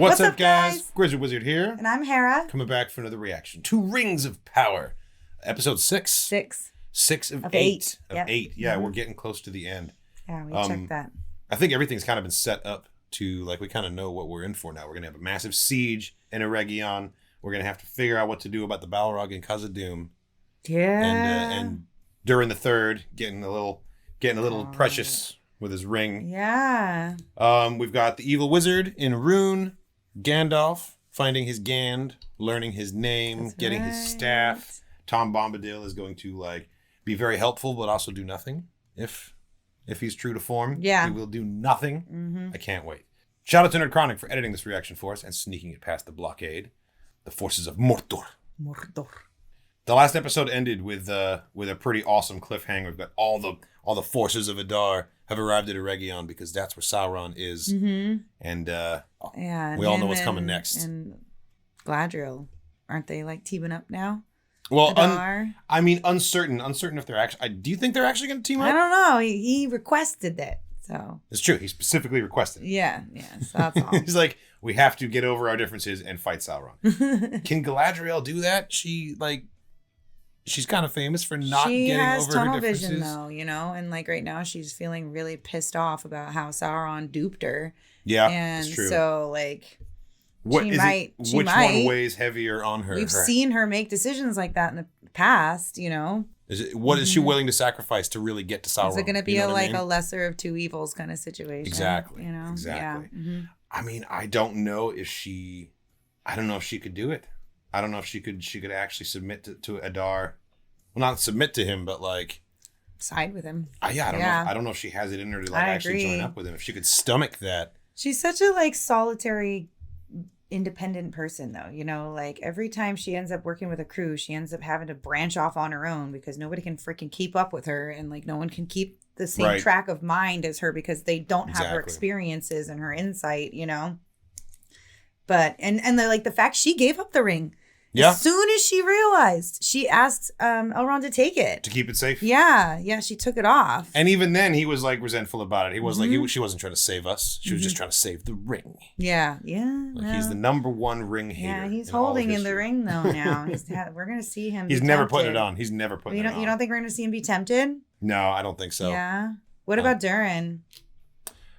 What's up, guys? Grizz Wizard here. And I'm Hera. Coming back for another reaction to Rings of Power. Episode 6. 6 of 8. Yep. 8. Yeah, we're getting close to the end. Yeah, we checked that. I think everything's kind of been set up to, like, we kind of know what we're in for now. We're going to have a massive siege in Eregion. We're going to have to figure out what to do about the Balrog and Khazad-dûm. Yeah. And Durin the Third getting a little precious with his ring. Yeah. We've got the evil wizard in Rune, Gandalf finding his Gand, learning his name, getting his staff. Tom Bombadil is going to be very helpful, but also do nothing if he's true to form. Yeah. He will do nothing. I can't wait. Shout out to Nerd Chronic for editing this reaction for us and sneaking it past the blockade. The forces of Mordor. The last episode ended with a pretty awesome cliffhanger. We've got all the forces of Adar have arrived at Eregion because that's where Sauron is. And we all know what's coming next. And Galadriel, aren't they teaming up now? Well, uncertain if they're actually. Do you think they're actually going to team up? I don't know. He requested that, so it's true. He specifically requested. Yeah. So that's all. He's like, we have to get over our differences and fight Sauron. Can Galadriel do that? She's kind of famous for not getting over her differences. She has tunnel vision, though, and right now she's feeling really pissed off about how Sauron duped her. Yeah, and it's true. So which one weighs heavier on her? We've seen her make decisions like that in the past, What is she willing to sacrifice to really get to Sauron? Is it going to be a lesser of two evils kind of situation? Exactly. Exactly. Yeah. I mean, I don't know if she could do it. I don't know if she could actually submit to Adar. Well, not submit to him, but side with him. I don't know. I don't know if she has it in her to actually join up with him. If she could stomach that. She's such a solitary, independent person, though. Every time she ends up working with a crew, she ends up having to branch off on her own because nobody can freaking keep up with her, and no one can keep the same track of mind as her because they don't have her experiences and her insight. But and the fact she gave up the ring. Yeah. As soon as she realized, she asked Elrond to take it. To keep it safe? Yeah, she took it off. And even then, he was resentful about it. He was she wasn't trying to save us. She was just trying to save the ring. Yeah. He's the number one ring hater. Yeah, he's holding in the ring, though, now. We're going to see him He's never putting it on. He's never putting it on. You don't think we're going to see him be tempted? No, I don't think so. Yeah. What about Durin?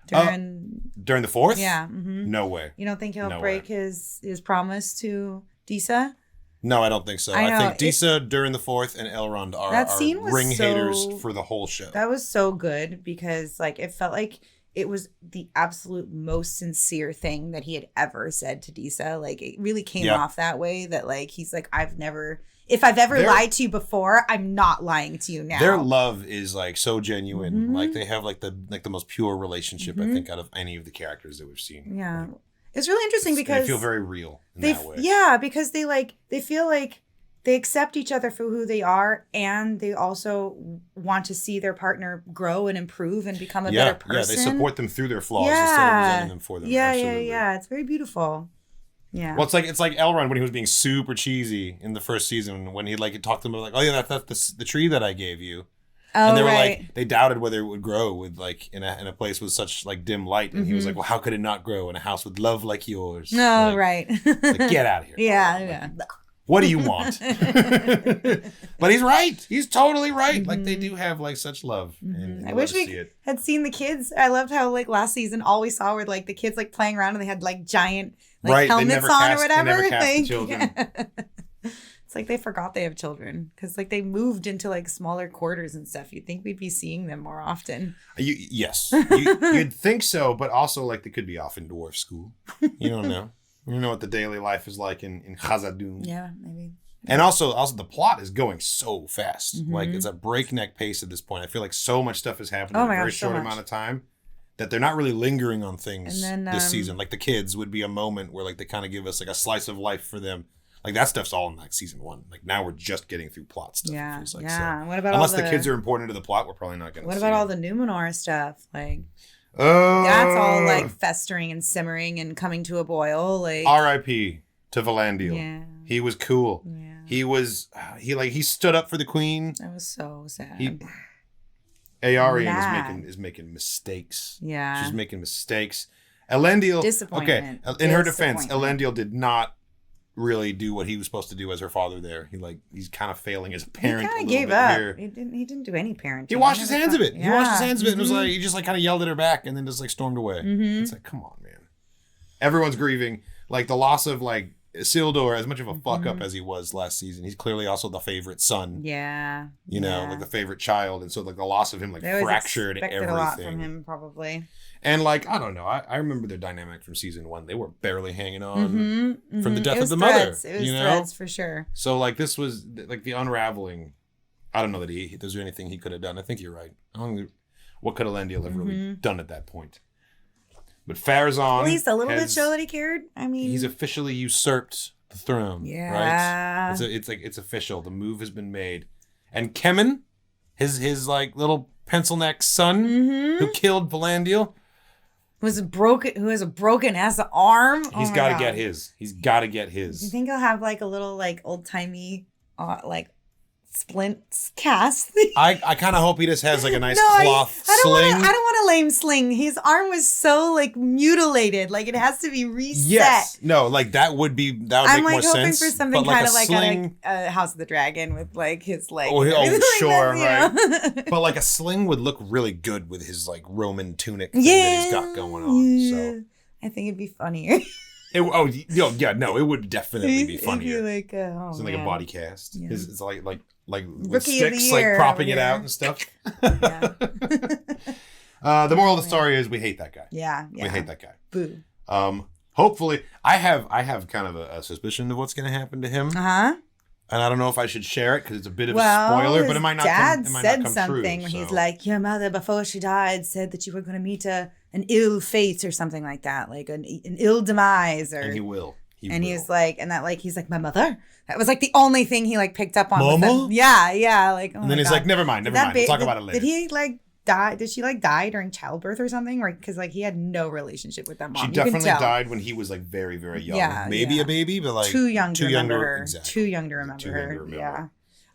During the fourth? Yeah. No way. You don't think he'll break his promise to Disa? No, I don't think so. I think Disa, Durin the Fourth, and Elrond are ring haters for the whole show. That was so good because it felt like it was the absolute most sincere thing that he had ever said to Disa. It really came off that way that he's if I've ever lied to you before, I'm not lying to you now. Their love is so genuine. They have the most pure relationship I think out of any of the characters that we've seen. Yeah. It's really interesting because they feel very real in that way. Yeah, because they feel like they accept each other for who they are, and they also want to see their partner grow and improve and become a better person. Yeah, they support them through their flaws instead of resenting them for them. Yeah. It's very beautiful. Yeah. Well, it's like Elrond when he was being super cheesy in the first season when he talked to them about oh yeah, that's the tree that I gave you. Oh, and they were they doubted whether it would grow with in a place with such dim light. And he was like, well, how could it not grow in a house with love like yours? No, right. Get out of here. Yeah. What do you want? But he's right. He's totally right. They do have such love. And I wish we had seen the kids. I loved how last season all we saw were the kids playing around and they had giant helmets on or whatever. They never cast the children. It's they forgot they have children because they moved into smaller quarters and stuff. You'd think we'd be seeing them more often. Yes, you'd think so, but also they could be off in dwarf school. You don't know. You don't know what the daily life is like in Khazad-dûm. Yeah, maybe. And also the plot is going so fast. It's a breakneck pace at this point. I feel like so much stuff is happening in a very short amount of time that they're not really lingering on things this season. The kids would be a moment where they kind of give us a slice of life for them. That stuff's all in season 1. Now we're just getting through plot stuff. Yeah. It feels like. Yeah. What about unless the kids are important to the plot, we're probably not going to. What about all the Numenor stuff? That's all festering and simmering and coming to a boil. R.I.P. to Valandil. Yeah. He was cool. Yeah. He stood up for the queen. That was so sad. Arian is making mistakes. Yeah. She's making mistakes. Elendil. Disappointment. Okay, in her defense, Elendil did not really do what he was supposed to do as her father there. He's kind of failing as a parent. He kind of gave up. Here. He didn't do any parenting. He washed his hands of it. Yeah. He washed his hands of it and was like, he just like kind of yelled at her back and then just like stormed away. Mm-hmm. It's like, come on, man. Everyone's grieving. Like the loss of like Isildur, as much of a fuck up as he was last season, he's clearly also the favorite son. Yeah. You know, like the favorite child. And so like the loss of him like fractured everything. A lot from him probably. And like, I don't know. I remember their dynamic from season 1. They were barely hanging on from the death of the mother. It was threats for sure. So like this was like the unraveling. I don't know that there's anything he could have done. I think you're right. What could Elendil have really done at that point? But Pharazôn, at least a little bit show that he cared. I mean, he's officially usurped the throne. Yeah, right. It's official. The move has been made. And Kemen, his like little pencil neck son who killed Valandil. Who has a broken ass arm. He's got to get his. He's got to get his. Do you think he'll have like a little like old timey like splints cast? I kind of hope he just has like a nice cloth sling. I don't want a lame sling. His arm was so like mutilated. Like it has to be reset. Yes. No, like that would make more sense. I'm like hoping for something kind of like a House of the Dragon with like his like. Oh sure, that, right. But like a sling would look really good with his like Roman tunic thing that he's got going on. So I think it'd be funnier. It would definitely be funnier. Like, it's like a body cast. Yeah. It's like with Rookie sticks, like propping it out and stuff. The moral of the story is we hate that guy. Yeah. We hate that guy. Boo. Hopefully, I have kind of a suspicion of what's going to happen to him. And I don't know if I should share it because it's a bit of a spoiler, but it might not come true. Dad said something where he's like, your mother, before she died, said that you were going to meet an ill fate or something like that, like an ill demise. And he will. He's like, he's like, my mother? That was like the only thing he like picked up on. Mama? Yeah. Like, and then he's like, never mind. We'll talk about it later. Did he like die? Did she like die during childbirth or something? Right? Because like he had no relationship with that mom. She definitely died when he was like very, very young. Yeah, maybe a baby, but like too young to remember her. Exactly. Too young to remember her. Yeah.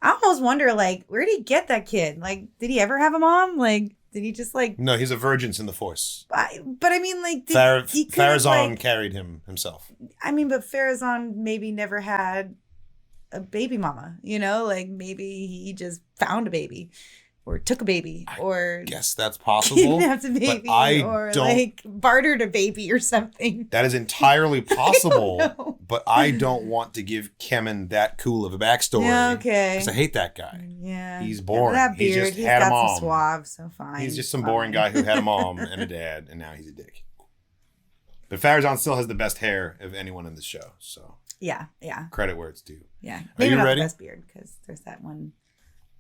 I almost wonder like, where did he get that kid? Like, did he ever have a mom? Like, did he just like? No, he's a virgin in the Force. But I mean, like, Pharazôn carried him himself. I mean, but Pharazôn maybe never had a baby mama. You know, like maybe he just found a baby. Or took a baby, or guess that's possible. Kidnapped a baby, or like bartered a baby or something. That is entirely possible, but I don't want to give Kemen that cool of a backstory. Yeah, okay. Because I hate that guy. Yeah, he's boring. That beard, he's had a mom. Some suave, so fine. He's just some boring guy who had a mom and a dad, and now he's a dick. But Pharazôn still has the best hair of anyone in the show. So yeah. Credit where it's due. Yeah, maybe not ready? The best beard because there's that one.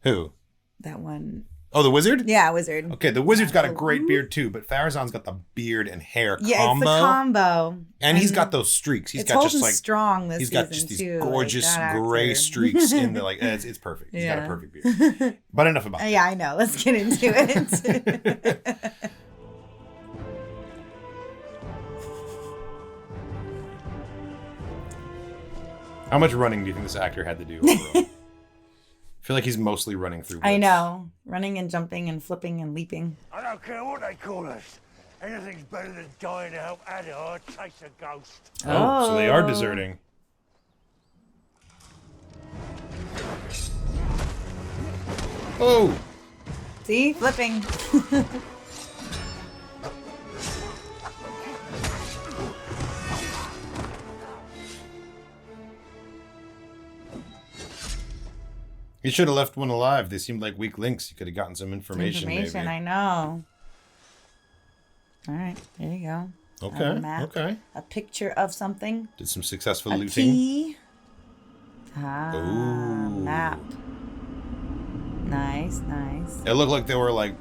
Who? That one. Oh, the wizard? Yeah, wizard. Okay, the wizard's got a great beard too, but Pharazôn's got the beard and hair combo. Yeah, it's the combo. And he's got those streaks. He's got just like strong this he's got season just these too, gorgeous like gray streaks in the like it's perfect. He's got a perfect beard. But enough about that. Yeah, I know. Let's get into it. How much running do you think this actor had to do overall? I feel like he's mostly running through blips. I know. Running and jumping and flipping and leaping. I don't care what they call us. Anything's better than dying to help Ada or chase a ghost. Oh, so they are deserting. Oh! See? Flipping. You should have left one alive. They seemed like weak links. You could have gotten some information maybe. I know. All right, there you go. Okay, a map, okay. A picture of something. Did some successful a looting. Key. Ooh. Map. Nice. It looked like there were like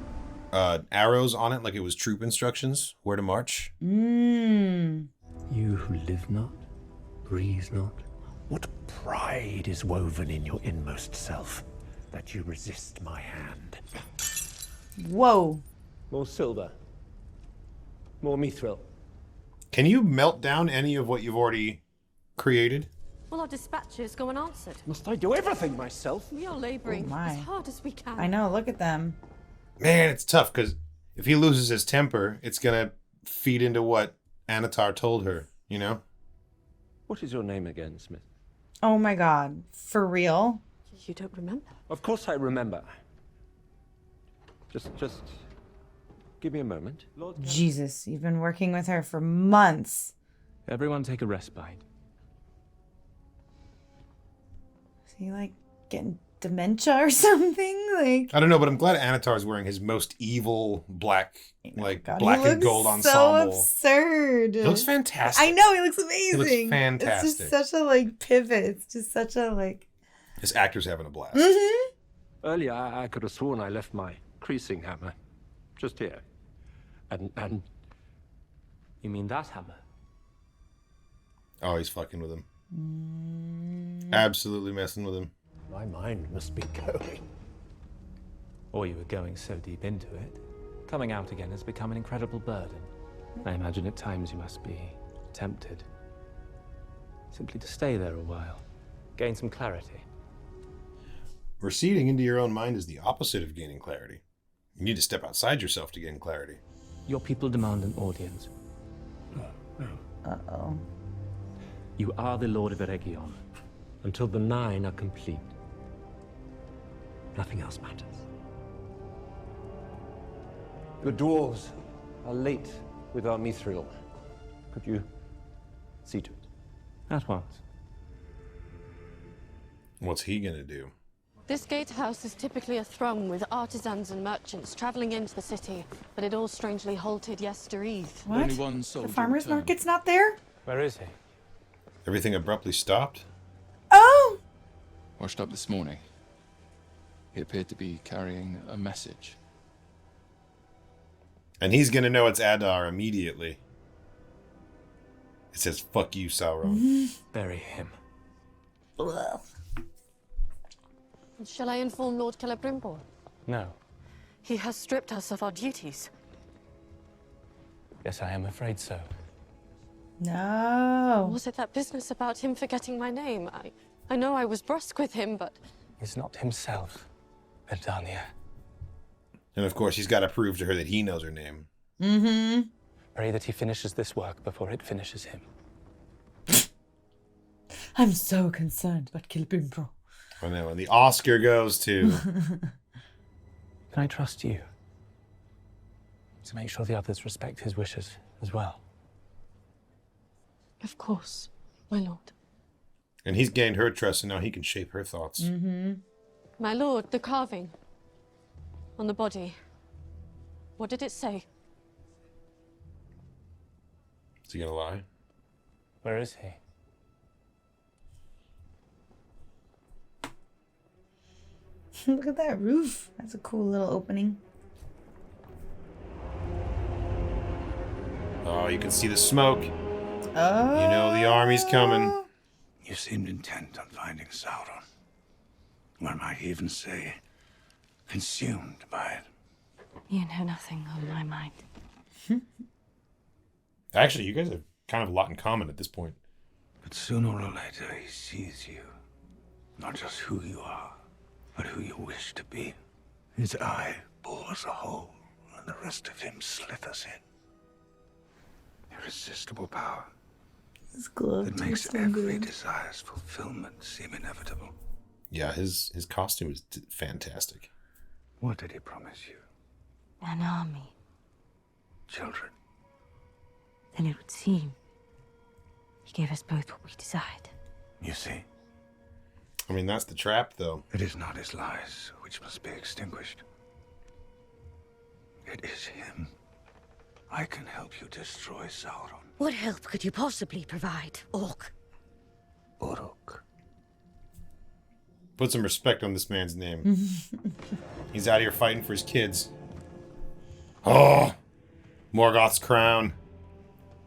arrows on it, like it was troop instructions, where to march. You who live not, breathe not, what pride is woven in your inmost self, that you resist my hand. Whoa. More silver. More mithril. Can you melt down any of what you've already created? Well, our dispatches go unanswered. Must I do everything myself? We are labouring as hard as we can. I know, look at them. Man, it's tough, because if he loses his temper, it's going to feed into what Anatar told her, you know? What is your name again, Smith? Oh my god. For real? You don't remember? Of course I remember. Just give me a moment. Jesus, you've been working with her for months. Everyone take a respite. Is he like getting dementia or something? Like, I don't know, but I'm glad Anatar's wearing his most evil black, like God, black he and gold looks so ensemble. absurd. He looks fantastic. I know, he looks amazing. He looks fantastic. It's just such a like pivot. It's just such a like. This actor's having a blast. Mm-hmm. Earlier, I could have sworn I left my creasing hammer just here. And You mean that hammer? Oh, he's fucking with him. Absolutely messing with him. my mind must be going. Or you were going so deep into it. Coming out again has become an incredible burden. I imagine at times you must be tempted. Simply to stay there a while. Gain some clarity. Receding into your own mind is the opposite of gaining clarity. You need to step outside yourself to gain clarity. Your people demand an audience. Uh-oh. You are the Lord of Eregion. Until the 9 are complete, nothing else matters. The dwarves are late with our mithril. Could you see to it? At once. What's he gonna do? This gatehouse is typically a throng with artisans and merchants traveling into the city, but it all strangely halted yestereve. What? Only one The soldier farmer's returned. market's not there? Where is he? Everything abruptly stopped? Oh! Washed up this morning. He appeared to be carrying a message. And he's gonna know it's Adar immediately. It says, fuck you, Sauron. Bury him. Shall I inform Lord Celebrimbor? No. He has stripped us of our duties. Yes, I am afraid so. No. Was it that business about him forgetting my name? I know I was brusque with him, but... He's not himself, Verdania. And of course, he's got to prove to her that he knows her name. Mm-hmm. Pray that he finishes this work before it finishes him. I'm so concerned about Celebrimbor. I know, and the Oscar goes to... Can I trust you? To make sure the others respect his wishes as well. Of course, my lord. And he's gained her trust, and now he can shape her thoughts. Mm-hmm. My lord, the carving on the body. What did it say? Is he gonna lie? Where is he? Look at that roof. That's a cool little opening. Oh, you can see the smoke. Oh. You know the army's coming. You seemed intent on finding Sauron. One might even say, consumed by it. You know nothing on my mind. Actually, you guys have kind of a lot in common at this point. But sooner or later he sees you. Not just who you are, but who you wish to be. His eye bores a hole, and the rest of him slithers in. Irresistible power This glove that makes tastes so every good. desire's fulfillment seem inevitable. Yeah, his costume is fantastic. What did he promise you? An army. Children. Then it would seem he gave us both what we desired. You see, I mean, that's the trap, though. it is not his lies which must be extinguished. It is him. I can help you destroy Sauron. What help could you possibly provide, Orc? Uruk. Put some respect on this man's name. He's out here fighting for his kids. Oh, Morgoth's crown.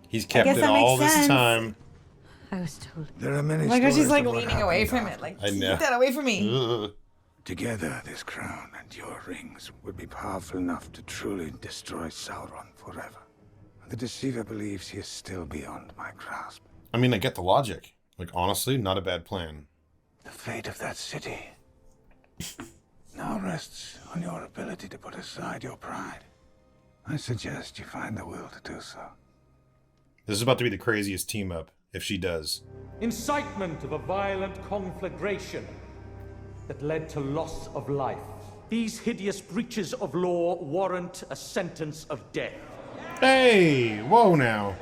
He's kept guess it that all makes this sense. time. I was told. There are many Oh my gosh, she's stories like of what leaning away happened from it. after. Like, I keep know. that away from me. Ugh. Together, this crown and your rings would be powerful enough to truly destroy Sauron forever. The Deceiver believes he is still beyond my grasp. I mean, I get the logic. Like, honestly, not a bad plan. The fate of that city now rests on your ability to put aside your pride. I suggest you find the will to do so. This is about to be the craziest team up, if she does. Incitement of a violent conflagration that led to loss of life. These hideous breaches of law warrant a sentence of death. Hey, whoa now.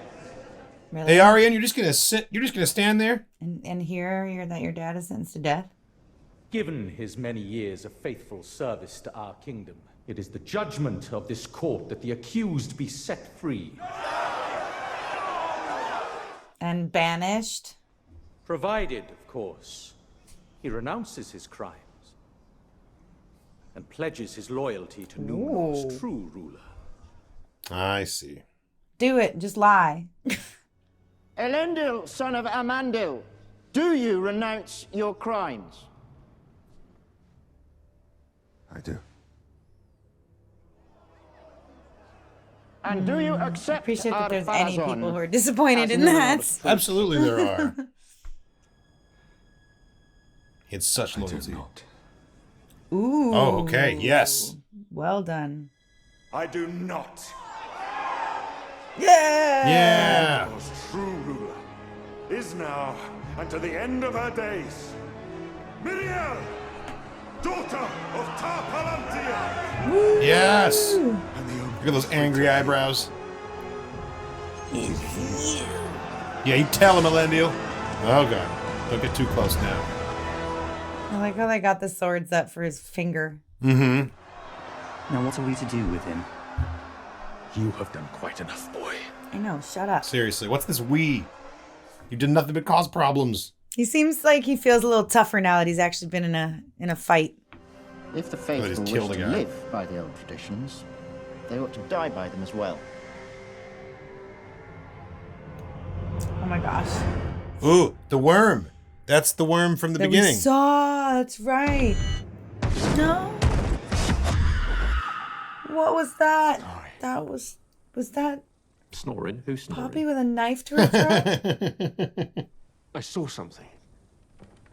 Really? Hey, Ariane, you're just gonna sit? You're just gonna stand there? And hear that your dad is sentenced to death? Given his many years of faithful service to our kingdom, it is the judgment of this court that the accused be set free. And banished? Provided, of course, he renounces his crimes and pledges his loyalty to Numenor's true ruler. I see. Do it. Just lie. Elendil, son of Amandil, do you renounce your crimes? I do. And do you I accept appreciate that our there's any Farazon people who are disappointed as in Numenor's that. Absolutely there are. He had such I loyalty. do not. Ooh. Oh, okay. Yes. Well done. I do not. Yeah. Yeah. Numenor's true ruler is now, and to the end of her days, Miriel, daughter of Tar Palantir. Yes. And the Look at those angry eyebrows. Yeah, you tell him, Elendil. Oh, God. Don't get too close now. I like how they got the swords up for his finger. Mm-hmm. Now what are we to do with him? You have done quite enough, boy. I know, shut up. Seriously, what's this we? You did nothing but cause problems. He seems like he feels a little tougher now that he's actually been in a fight. If the he's faithful wish killed a to guy. live by the old traditions, they ought to die by them as well. Oh my gosh. Ooh, the worm. That's the worm from the That beginning. we saw. That's right. No. What was that? That was that Snoring? Who's snoring? Poppy with a knife to her throat? I saw something.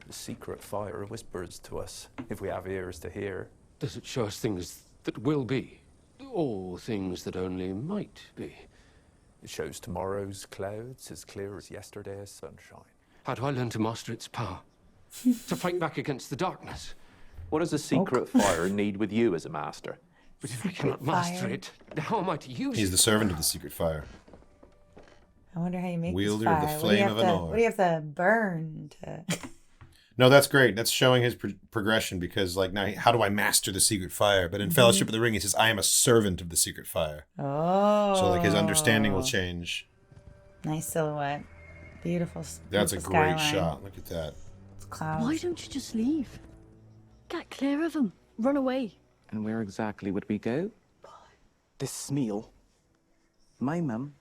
The secret fire whispers to us, if we have ears to hear. Does it show us things that will be? Or things that only might be? It shows tomorrow's clouds as clear as yesterday's sunshine. How do I learn to master its power? To fight back against the darkness? What does a secret fire need with you as a master? But if I cannot master fire. it, how am I to use He's it? the servant of the secret fire. I wonder how you make Wielder this of the fire. flame of Anor. What do you have to burn to? No, that's great. That's showing his progression because, like, now, how do I master the secret fire? But in Fellowship of the Ring, he says, I am a servant of the secret fire. Oh. So, like, his understanding will change. Nice silhouette. Beautiful. That's a beautiful great skyline. shot. Look at that. It's clouds. Why don't you just leave? Get clear of him. Run away. And where exactly would we go? This meal. My mum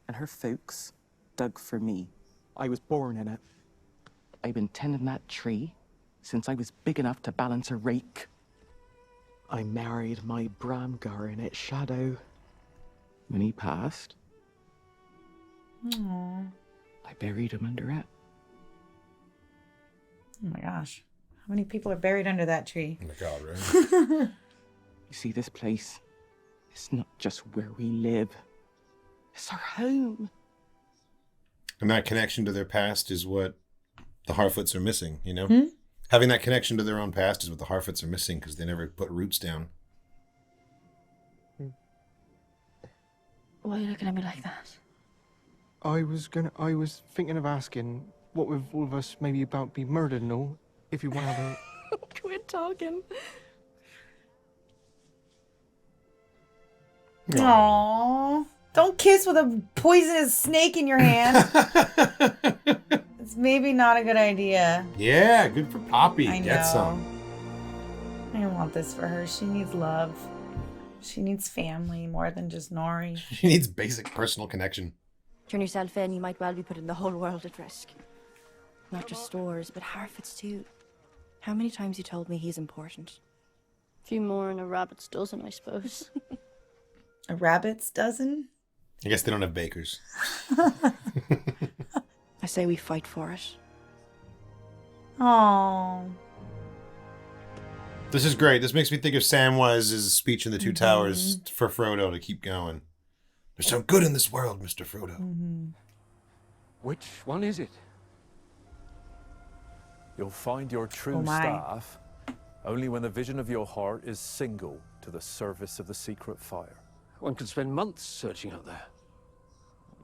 and her folks dug for me. I was born in it. I've been tending that tree since I was big enough to balance a rake. I married my Bramgar in its shadow. When he passed, Aww. I buried him under it. Oh my gosh. How many people are buried under that tree? Oh my God, right? You see, this place, it's not just where we live. It's our home. And that connection to their past is what the Harfoots are missing, you know? Hmm? Having that connection to their own past is what the Harfoots are missing because they never put roots down. Why are you looking at me like that? I was thinking of asking what with all of us maybe about be murdered and all, if you want to have a... Quit talking. Aww. Don't kiss with a poisonous snake in your hand. It's maybe not a good idea. Yeah, good for Poppy. I know. Get some. I don't want this for her. She needs love. She needs family more than just Nori. She needs basic personal connection. Turn yourself in, you might well be putting the whole world at risk. Not just stores, but Harfoots too. How many times you told me he's important? A few more than a rabbit's dozen, I suppose. A rabbit's dozen? I guess they don't have bakers. I say we fight for it. Oh. This is great. This makes me think of Samwise's speech in the Two Towers for Frodo to keep going. There's some good in this world, Mr. Frodo. Which one is it? You'll find your true staff only when the vision of your heart is single to the service of the secret fire. One could spend months searching out there.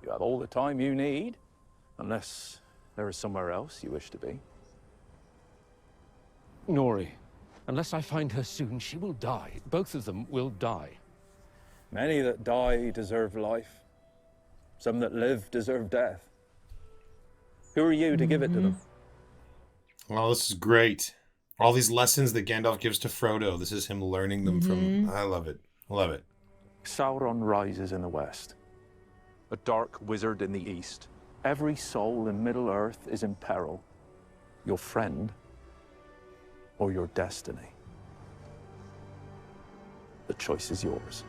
You have all the time you need, unless there is somewhere else you wish to be. Nori, unless I find her soon, she will die. Both of them will die. Many that die deserve life. Some that live deserve death. Who are you to give it to them? Well, this is great. All these lessons that Gandalf gives to Frodo, this is him learning them from... I love it. Love it. Sauron rises in the west. A dark wizard in the east. Every soul in Middle-earth is in peril. Your friend or your destiny. The choice is yours.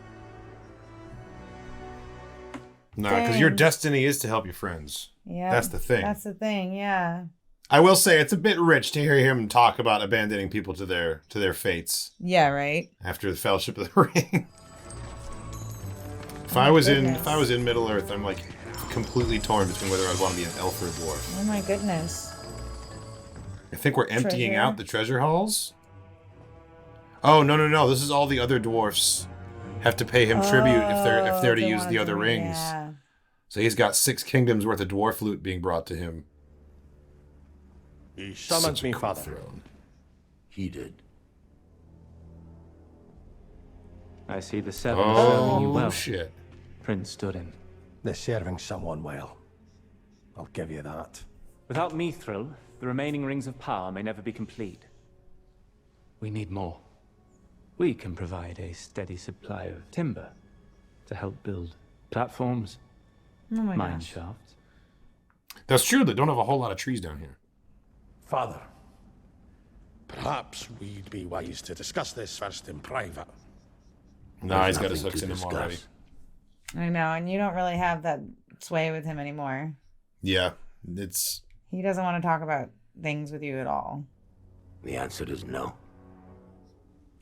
No, because your destiny is to help your friends. Yeah. That's the thing. That's the thing, yeah. I will say it's a bit rich to hear him talk about abandoning people to their fates. Yeah, right. After the Fellowship of the Ring. If I was in Middle Earth, I'm like completely torn between whether I'd want to be an elf or a dwarf. Oh my goodness. I think we're emptying out the treasure halls. Oh no! This is all the other dwarfs have to pay him tribute if they're to use the other rings. Yeah. So he's got 6 kingdoms worth of dwarf loot being brought to him. He summoned me, Father. He did. I see the seven serving you well. Oh, shit. Prince Durin. They're serving someone well. I'll give you that. Without Mithril, the remaining rings of power may never be complete. We need more. We can provide a steady supply of timber to help build platforms, mine shafts. That's true. They don't have a whole lot of trees down here. Father, perhaps we'd be wise to discuss this first in private. No, he's got his hooks in him already. I know, and you don't really have that sway with him anymore. Yeah, he doesn't want to talk about things with you at all. The answer is no.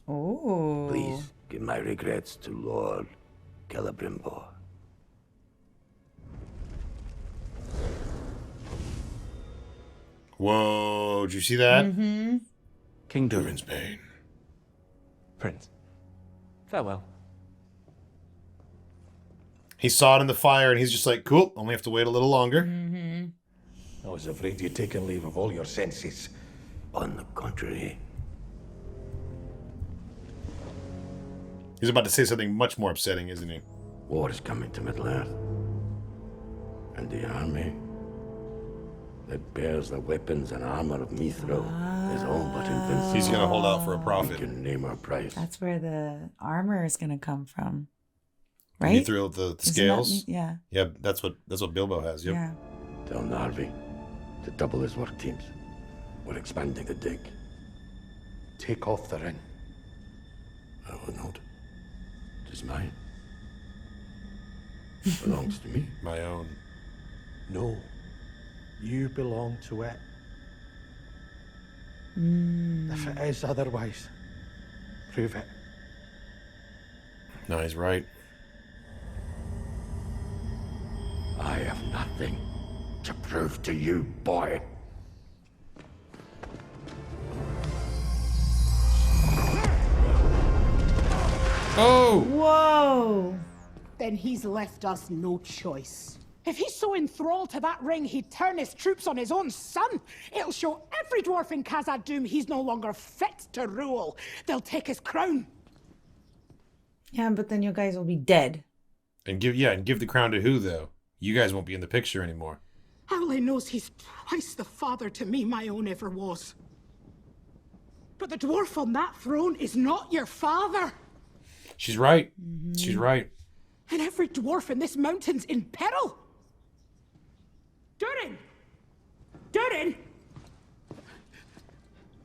Ooh. Please give my regrets to Lord Celebrimbor. Whoa, did you see that? Mm-hmm. King Durin's Bane. Prince, farewell. He saw it in the fire and he's just like, cool, only have to wait a little longer. Mm-hmm. I was afraid you'd taken leave of all your senses. On the contrary. He's about to say something much more upsetting, isn't he? War is coming to Middle-earth. And the army that bears the weapons and armor of Mithril is all but invincible. He's going to hold out for a profit. We can name our price. That's where the armor is going to come from. Right? Mithril, the scales? Yeah. Yeah, that's what Bilbo has, yep. Yeah. Tell Narvi to double his work teams. We're expanding the dig. Take off the ring. I will not. It is mine. It belongs to me. My own. No. You belong to it. If it is otherwise, prove it. No, he's right. I have nothing to prove to you, boy. Oh! Whoa! Then he's left us no choice. If he's so enthralled to that ring, he'd turn his troops on his own son. It'll show every dwarf in Khazad-dûm he's no longer fit to rule. They'll take his crown. Yeah, but then you guys will be dead. And give the crown to who, though? You guys won't be in the picture anymore. Howley knows he's twice the father to me my own ever was. But the dwarf on that throne is not your father. She's right. She's right. And every dwarf in this mountain's in peril. Durin! Durin!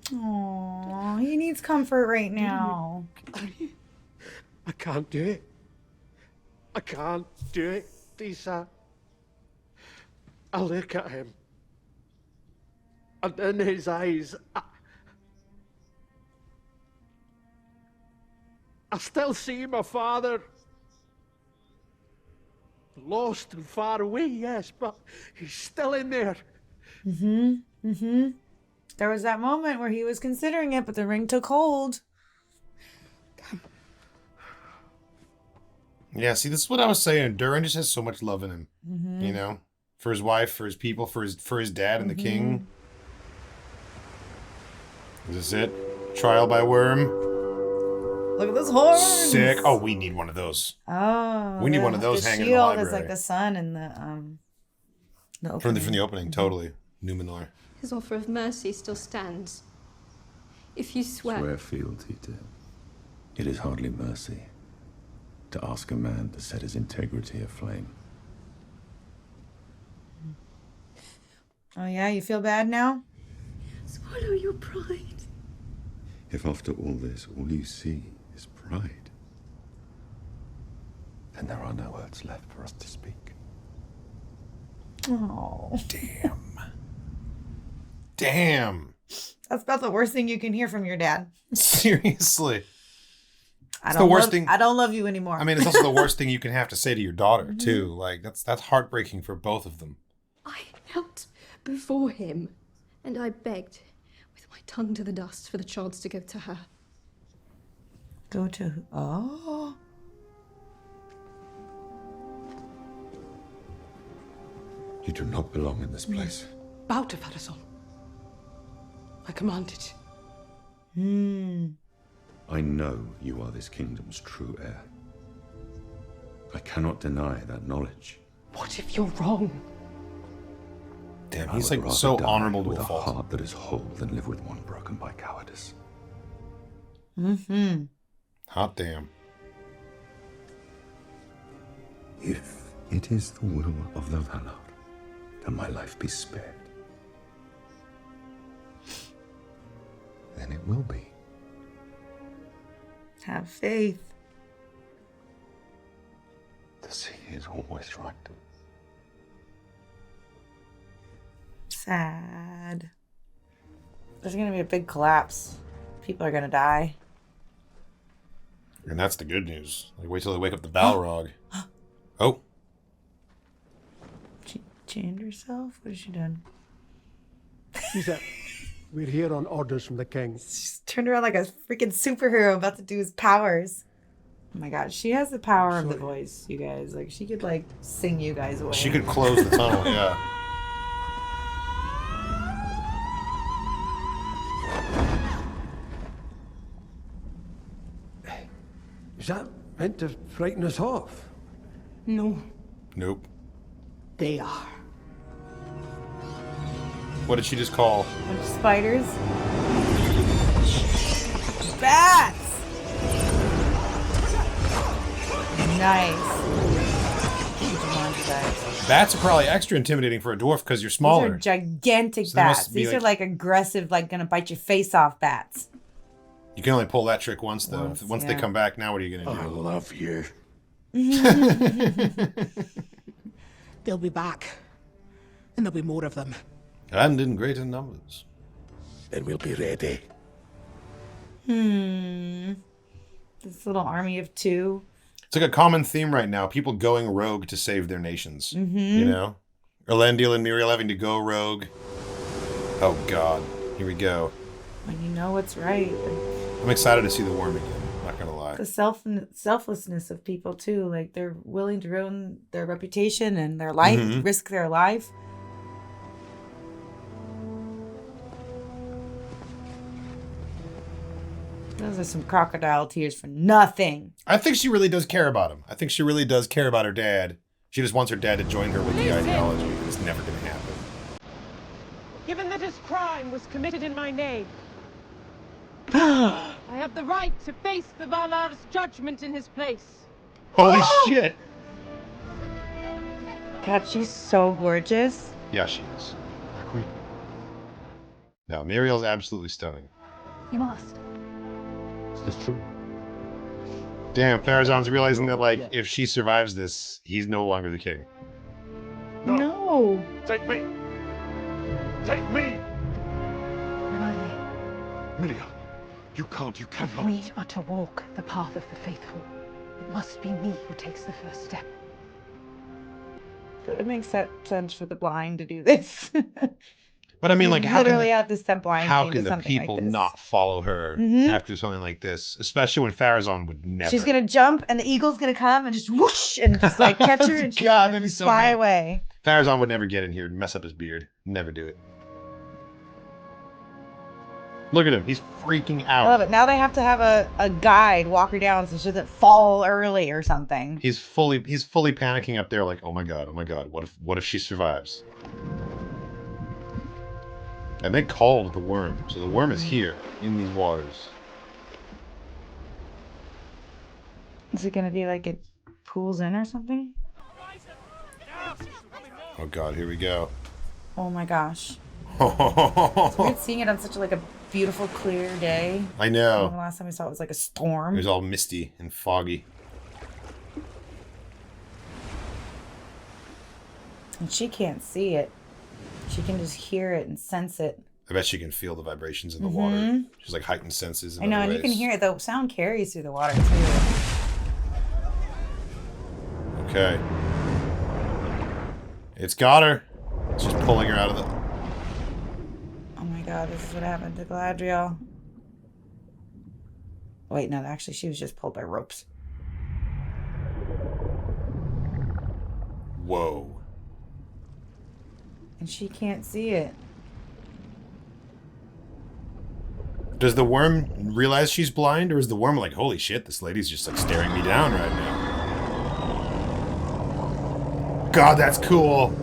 Aww, he needs comfort right now. I can't do it. I can't do it, Disa. I look at him. And in his eyes, I still see my father. lost and far away, yes, but he's still in there. There was that moment where he was considering it, but the ring took hold. Yeah, see, this is what I was saying. Durin just has so much love in him. You know? For his wife, for his people, for his dad and the king. Is this it? Trial by worm. Look at those horns. Sick. Oh, we need one of those. Oh. We need one of those hanging in the shield library. is like the sun and the opening. From the opening, totally. Numenor. His offer of mercy still stands. If you swear... Swear fealty to him. It is hardly mercy to ask a man to set his integrity aflame. Oh yeah, you feel bad now? Swallow your pride. If after all this, all you see is pride, then there are no words left for us to speak. Oh. Damn. That's about the worst thing you can hear from your dad. Seriously. I don't love you anymore. I mean, it's also the worst thing you can have to say to your daughter, too. Like, that's heartbreaking for both of them. I knelt before him, and I begged, with my tongue to the dust, for the chance to go to her. Go to who? Oh. You do not belong in this place. Bow to Farazon. I command it. I know you are this kingdom's true heir. I cannot deny that knowledge. What if you're wrong? Damn, I he's would like rather so die honorable to with a a fault. heart that is whole than live with one broken by cowardice. Hot damn. If it is the will of the Valar that my life be spared, then it will be. Have faith. The sea is always right. Sad. There's gonna be a big collapse. People are gonna die. And that's the good news. Like, wait till they wake up the Balrog. Oh. She chained herself? What has she done? She's it. We're here on orders from the king. She's turned around like a freaking superhero about to do his powers. Oh my god, she has the power of the voice, you guys. Like, she could, like, sing you guys away. She could close the tunnel, yeah. Is that meant to frighten us off? No, Nope. they are. What did she just call? Bunch of spiders. Bats! Nice. Huge monster bats. Bats are probably extra intimidating for a dwarf because you're These smaller. are gigantic So they must bats. be These are like aggressive, like gonna bite your face off bats. You can only pull that trick once, though. Once they yeah. come back, now what are you going to do? I love you. They'll be back. And there'll be more of them. And in greater numbers. Then we'll be ready. This little army of two. It's like a common theme right now. People going rogue to save their nations. You know? Elendil and Miriel having to go rogue. Oh, God. Here we go. When you know what's right. I'm excited to see the worm again. Not going to lie. The selflessness of people, too. Like, they're willing to ruin their reputation and their life, risk their life. Those are some crocodile tears for nothing. I think she really does care about him. I think she really does care about her dad. She just wants her dad to join her with the ideology. It's never going to happen. Given that his crime was committed in my name, I have the right to face the Valar's judgment in his place. Holy shit! God, she's so gorgeous. Yeah, she is. No, Miriel's absolutely stunning. You must. It's true. Damn, Farazan's realizing that, like, if she survives this, he's no longer the king. No. Take me! Take me! Miriel, you cannot. We are to walk the path of the faithful. It must be me who takes the first step. It makes sense for the blind to do this. But I mean, like, how have to step blind. How can the people not follow her after something like this? Especially when Farazan would never. She's gonna jump, and the eagle's gonna come and just whoosh and just like catch her and God, that'd be so fly bad. away. Farazan would never get in here and mess up his beard. Never do it. Look at him. He's freaking out. I love it. Now they have to have a guide walk her down so she doesn't fall early or something. He's fully panicking up there, like, oh my god, what if she survives? And they called the worm, so the worm is here in these waters. Is it gonna be like it pools in or something? Oh god, here we go. Oh my gosh. It's weird seeing it on such like a beautiful, clear day. I know. The last time we saw it was like a storm. It was all misty and foggy. And she can't see it. She can just hear it and sense it. I bet she can feel the vibrations in the water. She's like heightened senses in I know, other and ways. you can hear it. The sound carries through the water too. Okay. It's got her. It's just pulling her out of the... Oh my god, this is what happened to Galadriel. Wait, no, actually she was just pulled by ropes. Whoa. And she can't see it. Does the worm realize she's blind, or is the worm like, holy shit, this lady's just like staring me down right now? God, that's cool.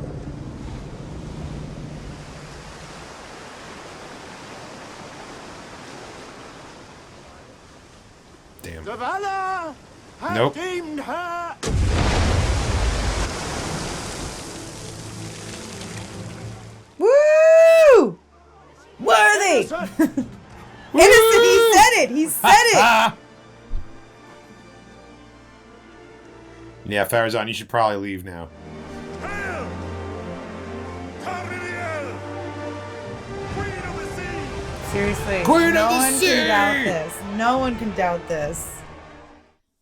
Damn. The Valor have Nope. deemed her. Woo! Worthy! Innocent, he said it! He said it! Yeah, Farazan, you should probably leave now. Seriously. Queen no of the one sea! can doubt this. No one can doubt this.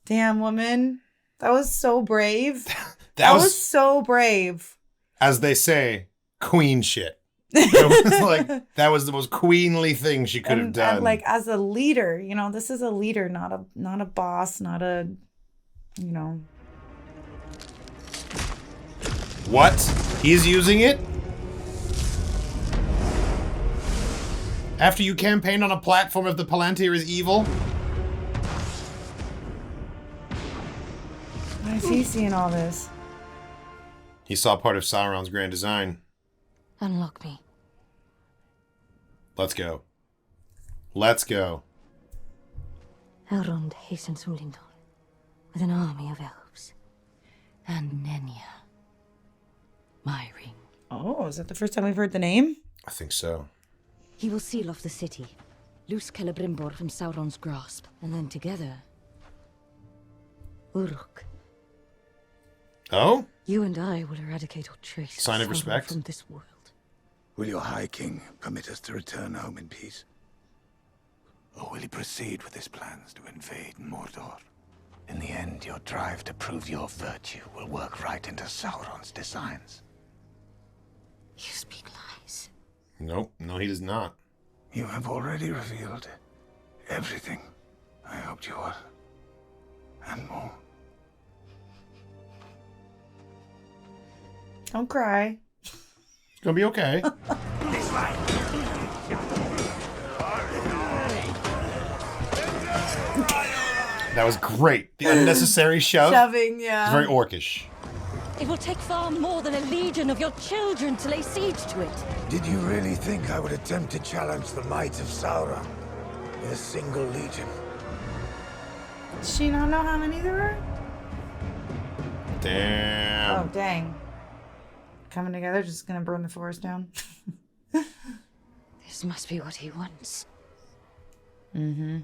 Damn, woman. That was so brave. That was so brave. As they say, queen shit. That was the most queenly thing she could have done. And like as a leader, you know, this is a leader, not a boss, not a, you know. What? He's using it? After you campaigned on a platform of the Palantir is evil? Why is he seeing all this? He saw part of Sauron's grand design. Unlock me. Let's go. Let's go. Elrond hastens from Lindon with an army of elves. And Nenya. My ring. Oh, is that the first time we've heard the name? I think so. He will seal off the city, loose Celebrimbor from Sauron's grasp, and then together... Uruk. Oh? You and I will eradicate all trace Sign of Sauron respect. from this world. Will your High King permit us to return home in peace? Or will he proceed with his plans to invade Mordor? In the end, your drive to prove your virtue will work right into Sauron's designs. You speak lies. Nope. No, he does not. You have already revealed everything I hoped you would. And more. Don't cry. It's gonna be okay. That was great. The unnecessary shove. Shoving, yeah. It's very orcish. It will take far more than a legion of your children to lay siege to it. Did you really think I would attempt to challenge the might of Sauron with a single legion? Does she not know how many there were? Damn. Oh, dang. Coming together, just gonna burn the forest down. This must be what he wants. Mm-hmm.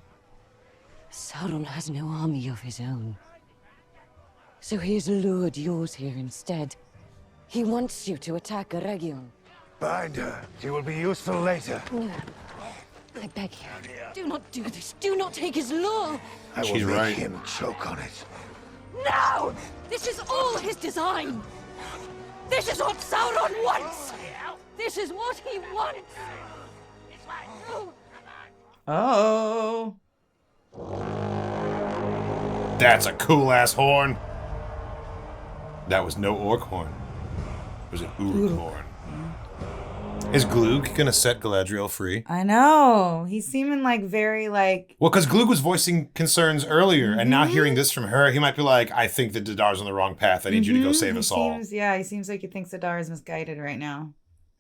Sauron has no army of his own. So he has lured yours here instead. He wants you to attack Eregion. Bind her. She will be useful later. No. I beg you. Do not do this. Do not take his law. I will make him choke on it. No! This is all his design. This is what Sauron wants! This is what he wants! Oh. That's a cool-ass horn. That was no orc horn. It was an Uruk horn. Is Glug gonna set Galadriel free? I know. He's seeming like very like... Well, because Glug was voicing concerns earlier, and now hearing this from her, he might be like, I think that Dadar's on the wrong path. I need you to go save us all. He seems like he thinks Dadar is misguided right now.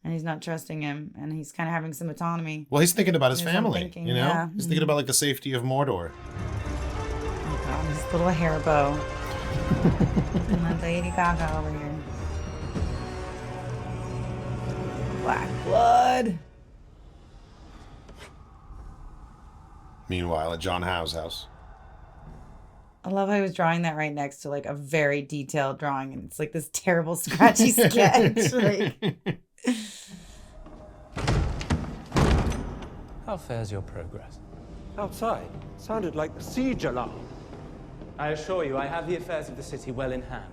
And he's not trusting him, and he's kind of having some autonomy. Well, he's thinking about his family, thinking, you know? yeah. He's thinking about, like, the safety of Mordor. Oh, God, this little hair bow. And then Lady Gaga over here. Black blood. Meanwhile, at John Howe's house. I love how he was drawing that right next to like a very detailed drawing, and it's like this terrible scratchy sketch. Like, How fares your progress? Outside. Sounded like the siege alarm. I assure you, I have the affairs of the city well in hand.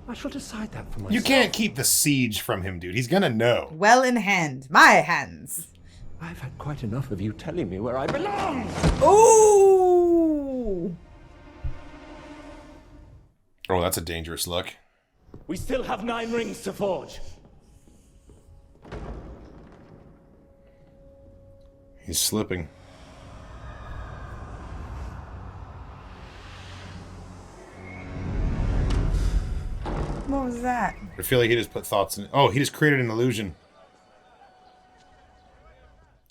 I shall decide that for myself. You can't keep the siege from him, dude. He's gonna know. well in hand. My hands. I've had quite enough of you telling me where I belong. Ooh. Oh, that's a dangerous look. We still have 9 rings to forge. He's slipping. What was that? I feel like he just put thoughts in. Oh, he just created an illusion.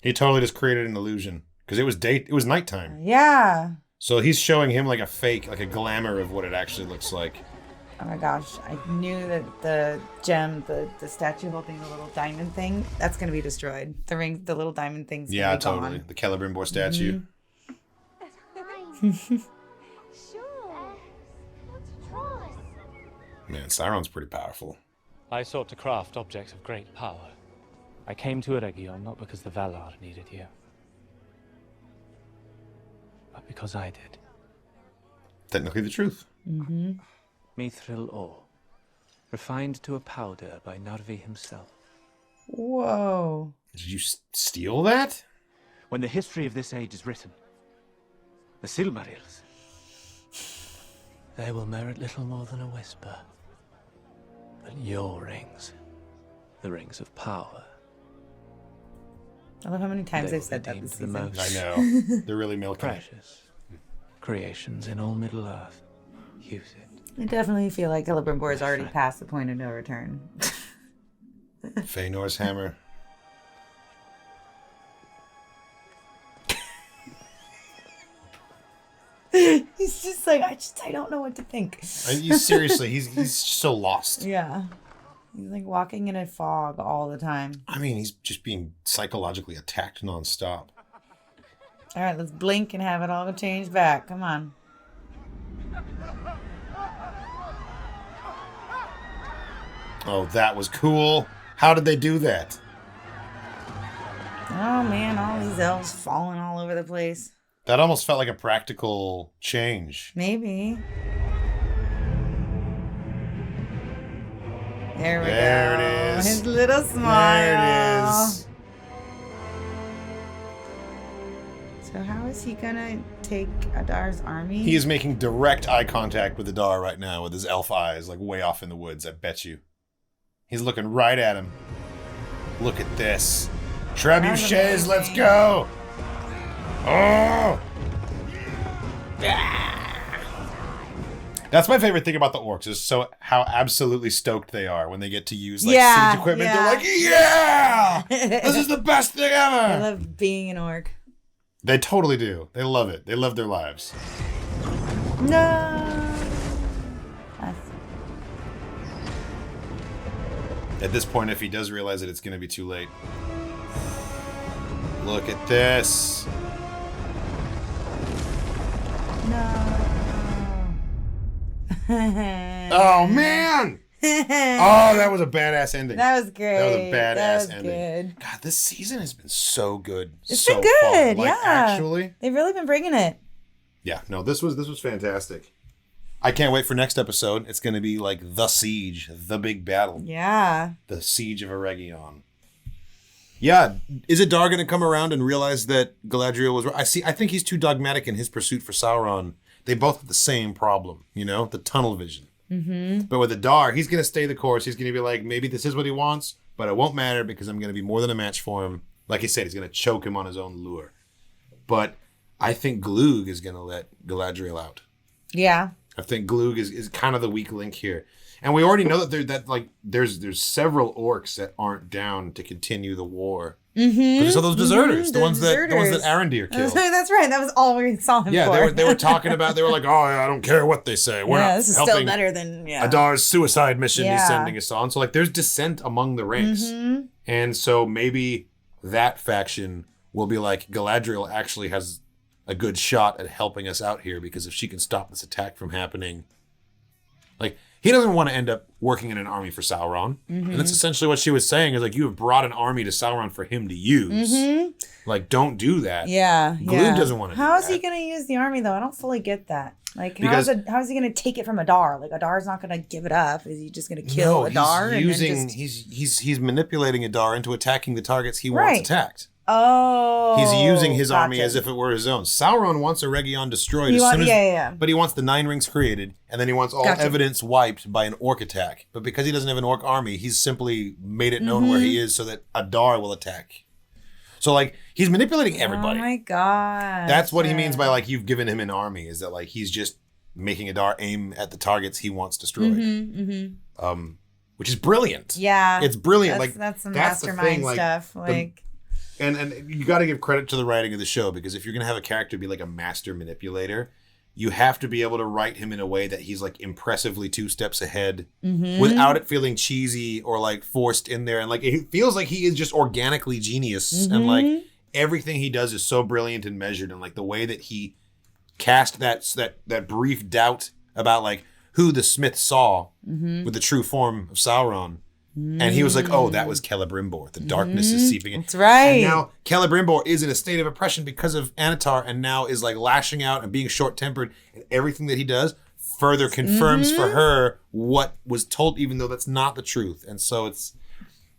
He totally just created an illusion because it was nighttime. Yeah. So he's showing him like a fake, like a glamour of what it actually looks like. Oh my gosh. I knew that the gem, the statue holding the little diamond thing, that's going to be destroyed. The ring, the little diamond thing's Yeah, gonna be totally. gone. The Celebrimbor statue. Man, Sauron's pretty powerful. I sought to craft objects of great power. I came to Eregion not because the Valar needed you, but because I did. Technically the truth. Mm-hmm. Mithril ore, refined to a powder by Narvi himself. Whoa. Did you steal that? When the history of this age is written, the Silmarils, they will merit little more than a whisper. But your rings, the rings of power. I love how many times they they've said that this the season. most I know. They're really milking it. precious creations in all Middle Earth. Use it. I definitely feel like Celebrimbor is already past the point of no return. Feanor's hammer. He's just like, I don't know what to think. Seriously, he's so lost. Yeah. He's like walking in a fog all the time. I mean, he's just being psychologically attacked nonstop. All right, let's blink and have it all change back. Come on. Oh, that was cool. How did they do that? Oh man, all these elves falling all over the place. That almost felt like a practical change. Maybe. There we go. There it is. His little smile. There it is. So how is he gonna take Adar's army? He is making direct eye contact with Adar right now with his elf eyes, like way off in the woods, I bet you. He's looking right at him. Look at this. Trebuchets, let's go! Oh! That's my favorite thing about the orcs, is so how absolutely stoked they are when they get to use like siege equipment. Yeah. They're like, yeah! This is the best thing ever! I love being an orc. They totally do. They love it. They love their lives. No. At this point, if he does realize it, it's going to be too late. Look at this. No. Oh, man! Oh, that was a badass ending. That was great. That was a badass ending. Good. God, this season has been so good. It's so been good, far. Like, yeah. actually. They've really been bringing it. Yeah, no, this was fantastic. I can't wait for next episode. It's going to be like the siege, the big battle. Yeah. The siege of Eregion. Yeah, is Adar going to come around and realize that Galadriel was right? I think he's too dogmatic in his pursuit for Sauron. They both have the same problem, the tunnel vision. Mm-hmm. But with Adar, he's going to stay the course. He's going to be like, maybe this is what he wants, but it won't matter because I'm going to be more than a match for him. Like he said, he's going to choke him on his own lure. But I think Glug is going to let Galadriel out. Yeah. I think Glug is kind of the weak link here. And we already know that there's several orcs that aren't down to continue the war. Mm-hmm. But there's all those deserters, the ones that deserters. Arondir killed. That's right. That was all we saw him for. Yeah, they were talking about. They were like, "Oh, I don't care what they say. We're not this is helping still better than Adar's suicide mission he's sending us on." So like, there's dissent among the ranks, and so maybe that faction will be like, Galadriel actually has a good shot at helping us out here because if she can stop this attack from happening, like. He doesn't want to end up working in an army for Sauron. And that's essentially what she was saying is like, you have brought an army to Sauron for him to use. Like, don't do that. Yeah. Glug doesn't want to do that. How is he going to use the army, though? I don't fully get that. Like, how is he going to take it from Adar? Like, Adar's not going to give it up. Is he just going to kill Adar? He's manipulating Adar into attacking the targets he wants attacked. Oh. He's using his army as if it were his own. Sauron wants Eregion destroyed but he wants the 9 rings created, and then he wants all evidence wiped by an orc attack. But because he doesn't have an orc army, he's simply made it known where he is so that Adar will attack. So like he's manipulating everybody. Oh my god. That's what he means by like you've given him an army, is that like he's just making Adar aim at the targets he wants destroyed. Which is brilliant. Yeah. It's brilliant. That's some mastermind stuff. And you got to give credit to the writing of the show, because if you're going to have a character be like a master manipulator, you have to be able to write him in a way that he's like impressively 2 steps ahead without it feeling cheesy or like forced in there. And like it feels like he is just organically genius. And like everything he does is so brilliant and measured. And like the way that he cast that brief doubt about like who the Smith saw with the true form of Sauron. And he was like, oh, that was Celebrimbor. The darkness is seeping in. That's right. And now Celebrimbor is in a state of oppression because of Anatar, and now is like lashing out and being short-tempered. And everything that he does further confirms for her what was told, even though that's not the truth. And so it's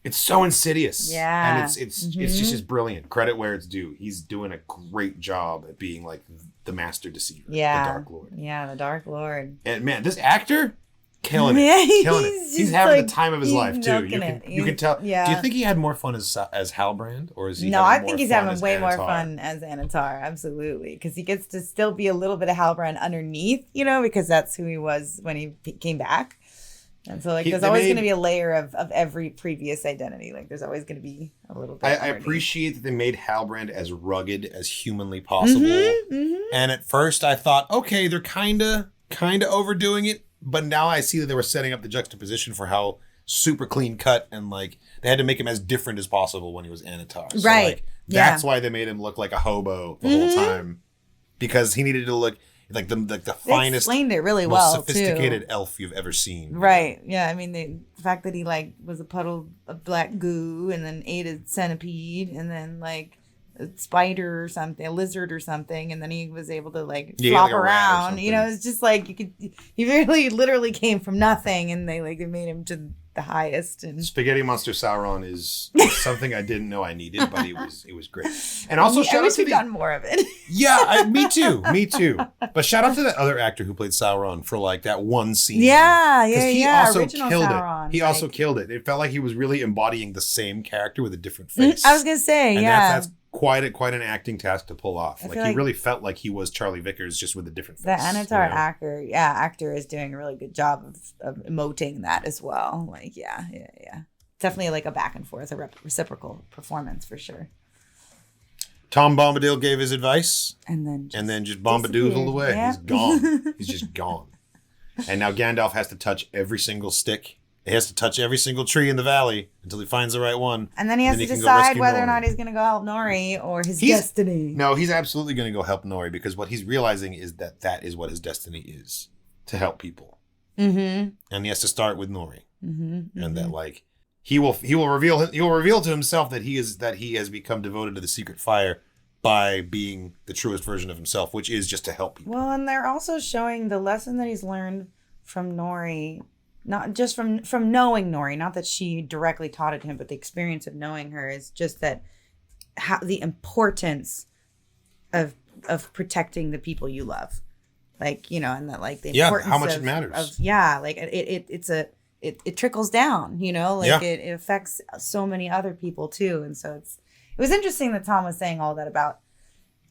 so insidious. Yeah. And it's just brilliant. Credit where it's due. He's doing a great job at being like the master deceiver. Yeah. The Dark Lord. Yeah, the Dark Lord. And man, this actor... killing it. Yeah, killing it. He's having the time of his life too. You can tell. Yeah. Do you think he had more fun as Halbrand, or is he? No, I think he's fun having as way Anatar? more fun as Anatar. Absolutely, because he gets to still be a little bit of Halbrand underneath, because that's who he was when he came back. And so like, there's always going to be a layer of every previous identity. Like, there's always going to be a little bit. I appreciate that they made Halbrand as rugged as humanly possible. And at first, I thought, okay, they're kind of overdoing it. But now I see that they were setting up the juxtaposition for how super clean cut, and like they had to make him as different as possible when he was Anatar. So, right. Like, that's why they made him look like a hobo the whole time, because he needed to look like the finest, explained it really most well, sophisticated too. elf you've ever seen. Right. Yeah. I mean, the fact that he like was a puddle of black goo and then ate a centipede and then like a spider or something, a lizard or something, and then he was able to like flop like around. It's just like he really literally came from nothing, and they made him to the highest. And Spaghetti Monster Sauron is something I didn't know I needed, but it was great. And also shout I out wish to we'd done more of it. Yeah, me too. But shout out to that other actor who played Sauron for like that one scene. Yeah. He also Original killed Sauron, it. He also killed it. It felt like he was really embodying the same character with a different face. I was gonna say, and yeah. That's quite an acting task to pull off. Like he really felt like he was Charlie Vickers, just with a different face. The Anatar actor is doing a really good job of emoting that as well. Like, yeah. Definitely like a back and forth, a reciprocal performance for sure. Tom Bombadil gave his advice, and then just Bombadoozled away. Yeah. He's gone. He's just gone. And now Gandalf has to touch every single stick. He has to touch every single tree in the valley until he finds the right one. And then he has to decide whether or not he's going to go help Nori or his destiny. No, he's absolutely going to go help Nori, because what he's realizing is that is what his destiny is, to help people. And he has to start with Nori. And that like he will reveal to himself that he has become devoted to the secret fire by being the truest version of himself, which is just to help people. Well, and they're also showing the lesson that he's learned from Nori, not just from knowing Nori, not that she directly taught it him, but the experience of knowing her is just that how the importance of protecting the people you love, like, you know, and that like the importance how much it matters. Like it trickles down, you know, like it affects so many other people too, and so it was interesting that Tom was saying all that about,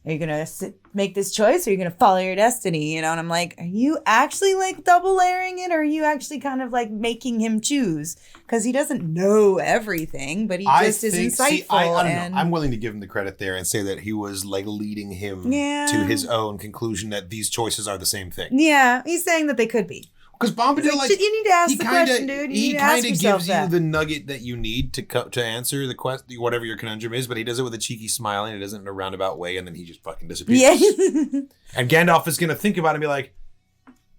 are you going to make this choice or are you going to follow your destiny? You know, and I'm like, are you actually like double layering it, or are you actually kind of like making him choose? Because he doesn't know everything, but he just is insightful. I don't know. I'm willing to give him the credit there and say that he was like leading him to his own conclusion that these choices are the same thing. Yeah, he's saying that they could be. Because Bombadil, like, you need to ask the question, dude. He kind of gives you the nugget that you need to answer the question, whatever your conundrum is, but he does it with a cheeky smile, and he does it in a roundabout way, and then he just fucking disappears. Yeah. And Gandalf is gonna think about it and be like,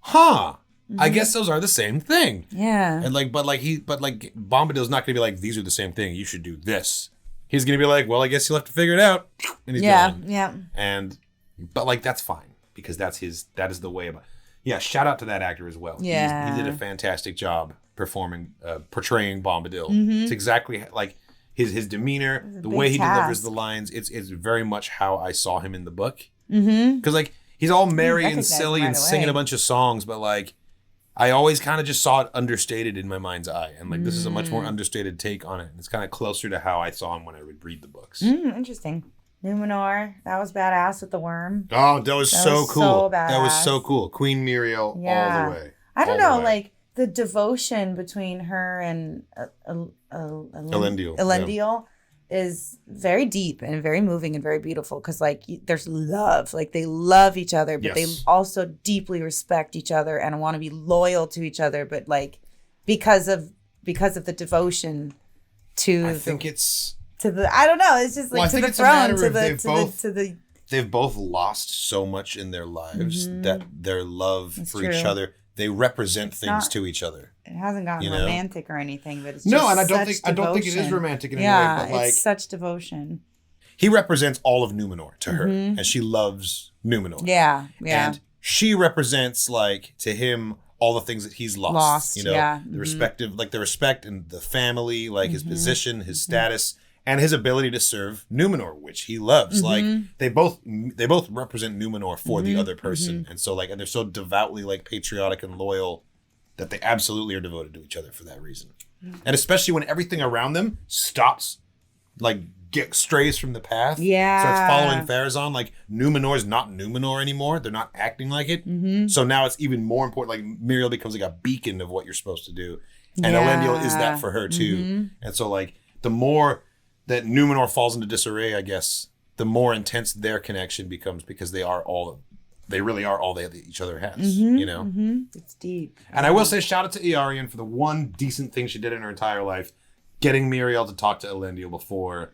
"Huh, I guess those are the same thing." Yeah. And like, but Bombadil's not gonna be like, "These are the same thing. You should do this." He's gonna be like, "Well, I guess you'll have to figure it out." And he's gone. Yeah. But like, that's fine because that is the way about. Yeah, shout out to that actor as well. Yeah. He did a fantastic job portraying Bombadil. Mm-hmm. It's exactly like his demeanor, the way he delivers the lines. It's very much how I saw him in the book. Mm-hmm. Because like he's all merry and silly and singing a bunch of songs, but like I always kind of just saw it understated in my mind's eye, and like this is a much more understated take on it. And it's kind of closer to how I saw him when I would read the books. Interesting. Numenor, that was badass with the worm. Oh, that was so cool. So badass. That was so cool. Queen Muriel all the way. I don't know, like the devotion between her and Elendil is very deep and very moving and very beautiful, because like there's love, like they love each other, but they also deeply respect each other and want to be loyal to each other, but like because of the devotion to I don't know. It's just like to the throne, they've both lost so much in their lives that their love for each other, they represent things to each other. It hasn't gotten romantic or anything, but it's and I don't think it is romantic in any way. But like, it's such devotion. He represents all of Numenor to her, and she loves Numenor. Yeah. And she represents, like, to him, all the things that he's lost. You know, the respective, like the respect and the family, like his position, his status. And his ability to serve Numenor, which he loves. Like they both represent Numenor for the other person, and so like, and they're so devoutly like patriotic and loyal that they absolutely are devoted to each other for that reason. And especially when everything around them stops, like strays from the path, starts following Pharazôn. Like Numenor's not Numenor anymore; they're not acting like it. So now it's even more important. Like Muriel becomes like a beacon of what you're supposed to do, and Elendil is that for her too. And so like the more that Numenor falls into disarray, I guess, the more intense their connection becomes, because they really are all that each other has, you know? It's deep. And I will say, shout out to Iarian for the one decent thing she did in her entire life, getting Muriel to talk to Elendil before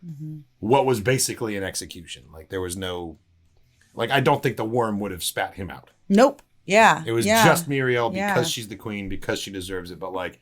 what was basically an execution. Like, there was no, like, I don't think the worm would have spat him out. Nope. Yeah. It was just Muriel because she's the queen, because she deserves it. But like,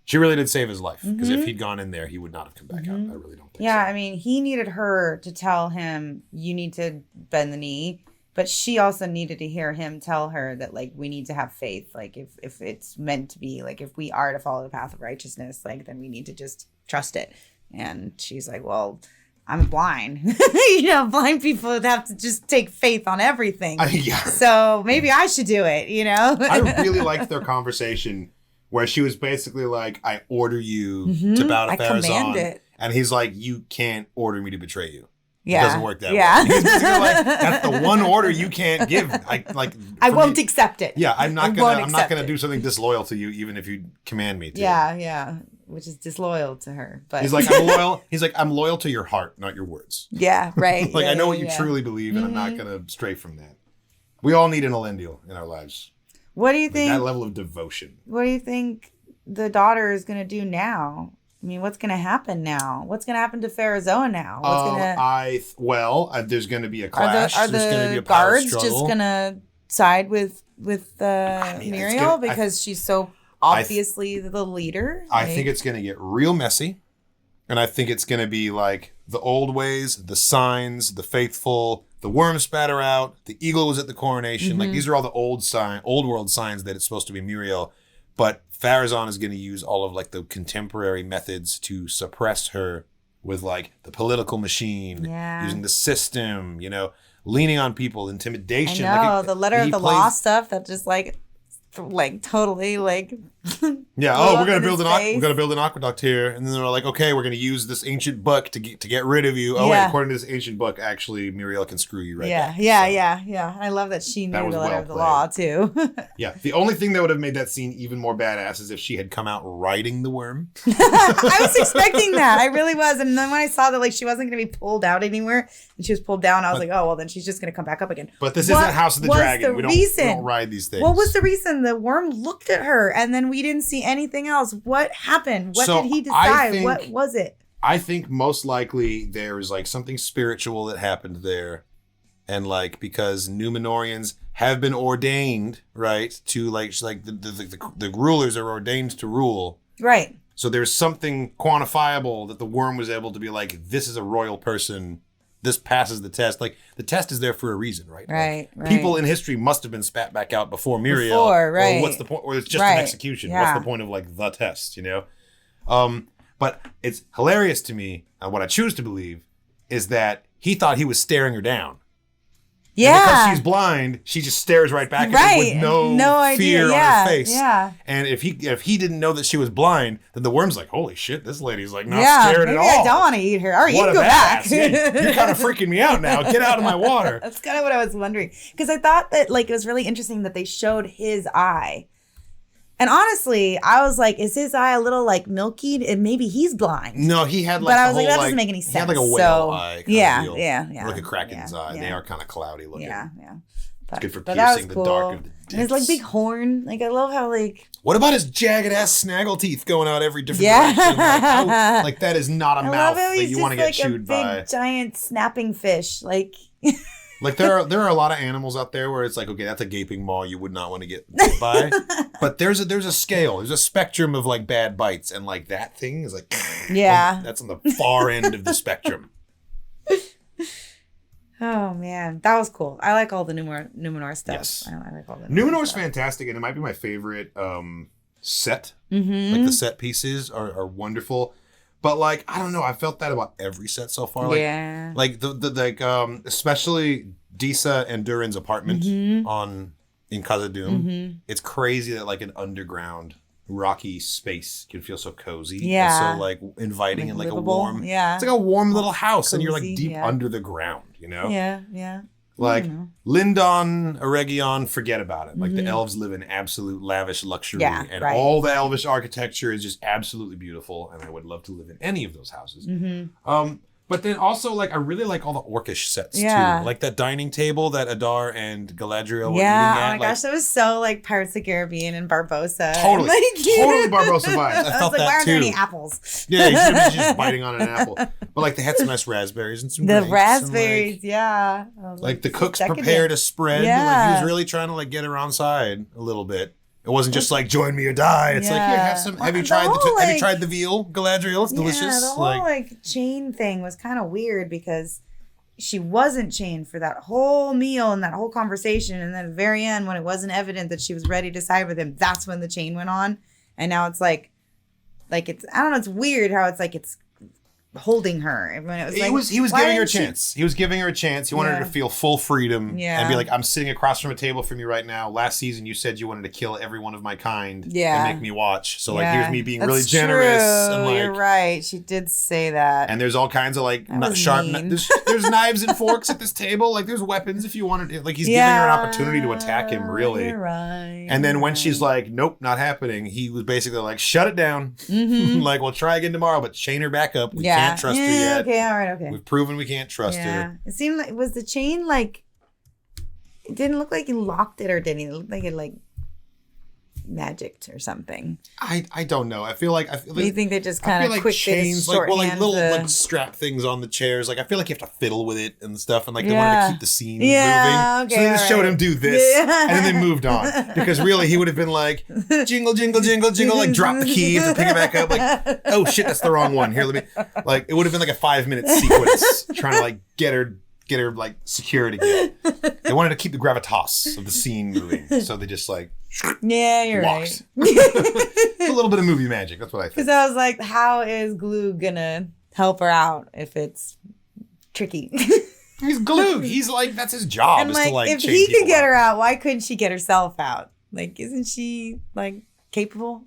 she really did save his life, because if he'd gone in there, he would not have come back out. I really don't think so. I mean, he needed her to tell him, you need to bend the knee. But she also needed to hear him tell her that, like, we need to have faith. Like, if it's meant to be, like, if we are to follow the path of righteousness, like, then we need to just trust it. And she's like, well, I'm blind. You know, blind people have to just take faith on everything. So maybe I should do it, you know? I really liked their conversation, where she was basically like, I order you to bow to Pharazôn. And he's like, you can't order me to betray you. It doesn't work that way. He's basically like, that's the one order you can't give. I won't accept it. Yeah, I'm not gonna do something disloyal to you, even if you command me to. Yeah. Which is disloyal to her. But he's like, I'm loyal. He's like, I'm loyal to your heart, not your words. Yeah, right. I know what you truly believe, and I'm not gonna stray from that. We all need an Elendil in our lives. What do you think? That level of devotion. What do you think the daughter is going to do now? I mean, what's going to happen now? What's going to happen to Pharazôn now? There's going to be a clash. Are there's going to be a the power guards struggle. just going to side with Muriel because she's so obviously the leader? I think it's going to get real messy, And I think it's going to be like the old ways, the signs, the faithful, the worm spatter out, the eagle was at the coronation. Like, these are all the old world signs that it's supposed to be Muriel. But Pharazôn is going to use all of like the contemporary methods to suppress her with like the political machine, using the system, you know, leaning on people, intimidation. I know, like the letter of the law stuff that just like totally like we're gonna build an aqueduct here, and then they're like, okay, we're gonna use this ancient book to get rid of you. Wait, according to this ancient book, actually Muriel can screw you right back. I love that she knew the letter of the law too. The only thing that would have made that scene even more badass is if she had come out riding the worm. I was expecting that, I really was, and then when I saw that like she wasn't gonna be pulled out anywhere and she was pulled down, I was like, oh well, then she's just gonna come back up again. But this isn't House of the Dragon. We don't ride these things. What was the reason? The worm looked at her and then we didn't see anything else. What happened? What did he decide? What was it? I think most likely there is like something spiritual that happened there. And like, because Numenorians have been ordained, right, to like the rulers are ordained to rule. Right. So there's something quantifiable that the worm was able to be like, this is a royal person. This passes the test. Like, the test is there for a reason, right? Right, like, people in history must have been spat back out before Muriel. Right. Or what's the point? Or it's just an execution. Yeah. What's the point of, like, the test, you know? But it's hilarious to me, and what I choose to believe, is that he thought he was staring her down. Yeah. And because she's blind, she just stares right back at him with no fear on her face. Yeah. And if he didn't know that she was blind, then the worm's like, holy shit, this lady's like not scared at all. I don't want to eat her. All right, you can go back. You're kind of freaking me out now. Get out of my water. That's kind of what I was wondering. Because I thought that like it was really interesting that they showed his eye. And honestly, I was like, is his eye a little like milky? And maybe he's blind. No, he had like but I was like, that doesn't make any sense. He had like a whale eye. Yeah. Like a kraken's eye. Yeah. They are kind of cloudy looking. Yeah. It's good for piercing the dark of the depths. And his like big horn. Like I love how like. What about his jagged ass snaggle teeth going out every different direction? Like that is not a mouth that you want to get chewed by. Big giant snapping fish. Like. Like there are a lot of animals out there where it's like, okay, that's a gaping maw you would not want to get bit by. But there's a scale, there's a spectrum of like bad bites, and like that thing is like that's on the far end of the spectrum. Oh man, that was cool. I like all the Numenor stuff. Yes. I like all the Numenor's fantastic, and it might be my favorite set. Like the set pieces are wonderful. But like, I don't know, I felt that about every set so far. Like, like the especially Disa and Durin's apartment in Khazad-dûm. It's crazy that like an underground rocky space can feel so cozy. And so like inviting and like livable. a warm. It's like a warm little house, and you're like deep yeah. under the ground, you know? Yeah. Like Lindon, Eregion, forget about it. Like the elves live in absolute lavish luxury, and all the elvish architecture is just absolutely beautiful. And I would love to live in any of those houses. But then also, like, I really like all the orcish sets too. Like that dining table that Adar and Galadriel were eating at. Oh my gosh, that was so like Pirates of the Caribbean and Barbossa. Totally, like, totally Barbossa vibes. I felt was like, that why aren't too. there any apples? Yeah, you should have been just biting on an apple. But like they had some nice raspberries and some grapes. The raspberries, and, like the cooks prepared a spread. Like he was really trying to like get her on side a little bit. It wasn't just like join me or die. It's like, here, have some. Have you tried have you tried the veal, Galadriel? It's delicious. The whole like chain thing was kind of weird because she wasn't chained for that whole meal and that whole conversation, and then at the very end, when it wasn't evident that she was ready to side with him, that's when the chain went on. And now it's like it's I don't know. It's weird how it's like it's holding her. And when it was like, he was giving her a chance. He was giving her a chance. He wanted her to feel full freedom and be like, I'm sitting across from a table from you right now. Last season you said you wanted to kill every one of my kind and make me watch. So like here's me being really generous. And like, you're right. She did say that. And there's all kinds of like sharp there's knives and forks at this table. Like there's weapons if you wanted to. Like he's giving her an opportunity to attack him, really. You're right. And then when she's like, nope, not happening, he was basically like, shut it down. Like, we'll try again tomorrow, but chain her back up. We can't trust her yet. Okay, all right, okay. We've proven we can't trust her. It seemed like, was the chain like, it didn't look like he locked it or did he? It looked like it like magicked or something. I don't know. I feel like you think they just kind of like quick chains, like little like strap things on the chairs. Like I feel like you have to fiddle with it and stuff, and like they wanted to keep the scene moving. Okay, so they just showed him do this, and then they moved on because really he would have been like jingle jingle jingle jingle, like drop the key to pick it back up. Like oh shit, that's the wrong one. Here, let me like it would have been like a 5-minute sequence trying to like get her like secured again. They wanted to keep the gravitas of the scene moving, so they just like you're walked. right. A little bit of movie magic. That's what I think. Because I was like, how is glue gonna help her out if it's tricky? He's glue. He's like that's his job. And is like to like if chain he could people get up. her out, why couldn't she get herself out? Like, isn't she like capable?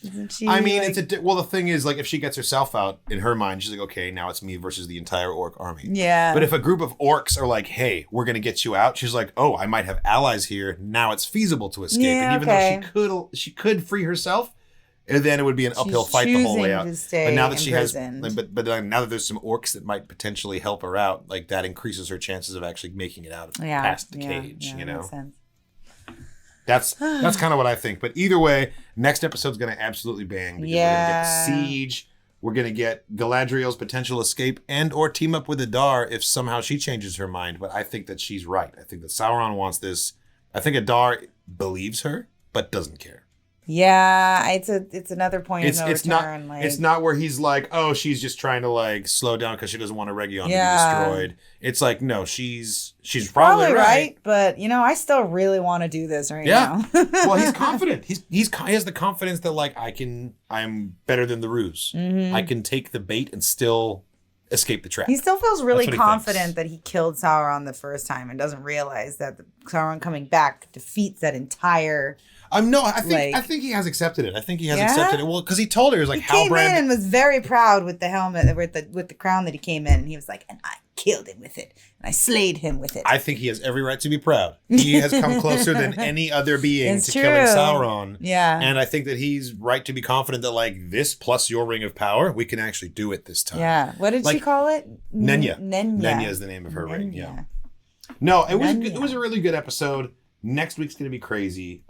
Isn't she? I mean, like, the thing is, like, if she gets herself out in her mind, she's like, okay, now it's me versus the entire orc army. Yeah. But if a group of orcs are like, hey, we're gonna get you out, she's like, oh, I might have allies here. Now it's feasible to escape. Yeah, and even though she could free herself, and then it would be an uphill fight the whole way out. To But now that she imprisoned. has, but now that there's some orcs that might potentially help her out, like that increases her chances of actually making it out past the cage. You know. Makes sense. That's kind of what I think. But either way, next episode's going to absolutely bang. Because we're going to get Siege. We're going to get Galadriel's potential escape and or team up with Adar if somehow she changes her mind. But I think that she's right. I think that Sauron wants this. I think Adar believes her, but doesn't care. Yeah, it's another point of no return. It's not where he's like, oh, she's just trying to like slow down because she doesn't want Region to be destroyed. It's like, no, she's probably right. But I still really want to do this right now. Well, he's confident. He has the confidence that like I'm better than the ruse. Mm-hmm. I can take the bait and still escape the trap. He still feels really That's what he confident thinks. that he killed Sauron the first time and doesn't realize that Sauron coming back defeats that entire. I think he has accepted it. I think he has accepted it. Well, because he told her, he was like, He came in and was very proud with the helmet, with the crown that he came in, and he was like, and I killed him with it, and I slayed him with it. I think he has every right to be proud. He has come closer than any other being It's to true. killing Sauron. Yeah. And I think that he's right to be confident that like this plus your ring of power, we can actually do it this time. Yeah. What did she call it? Nenya. Nenya. Nenya is the name of her ring. Yeah. No, it was a really good episode. Next week's going to be crazy.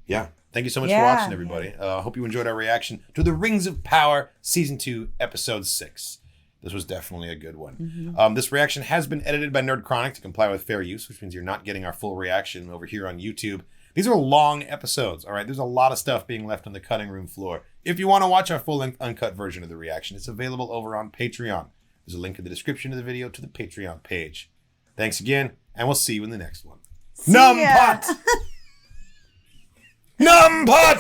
Yeah. Thank you so much for watching, everybody. Hope you enjoyed our reaction to The Rings of Power, Season 2, Episode 6. This was definitely a good one. Mm-hmm. This reaction has been edited by Nerd Chronic to comply with fair use, which means you're not getting our full reaction over here on YouTube. These are long episodes, all right? There's a lot of stuff being left on the cutting room floor. If you want to watch our full-length uncut version of the reaction, it's available over on Patreon. There's a link in the description of the video to the Patreon page. Thanks again, and we'll see you in the next one. Numpot! Numpot!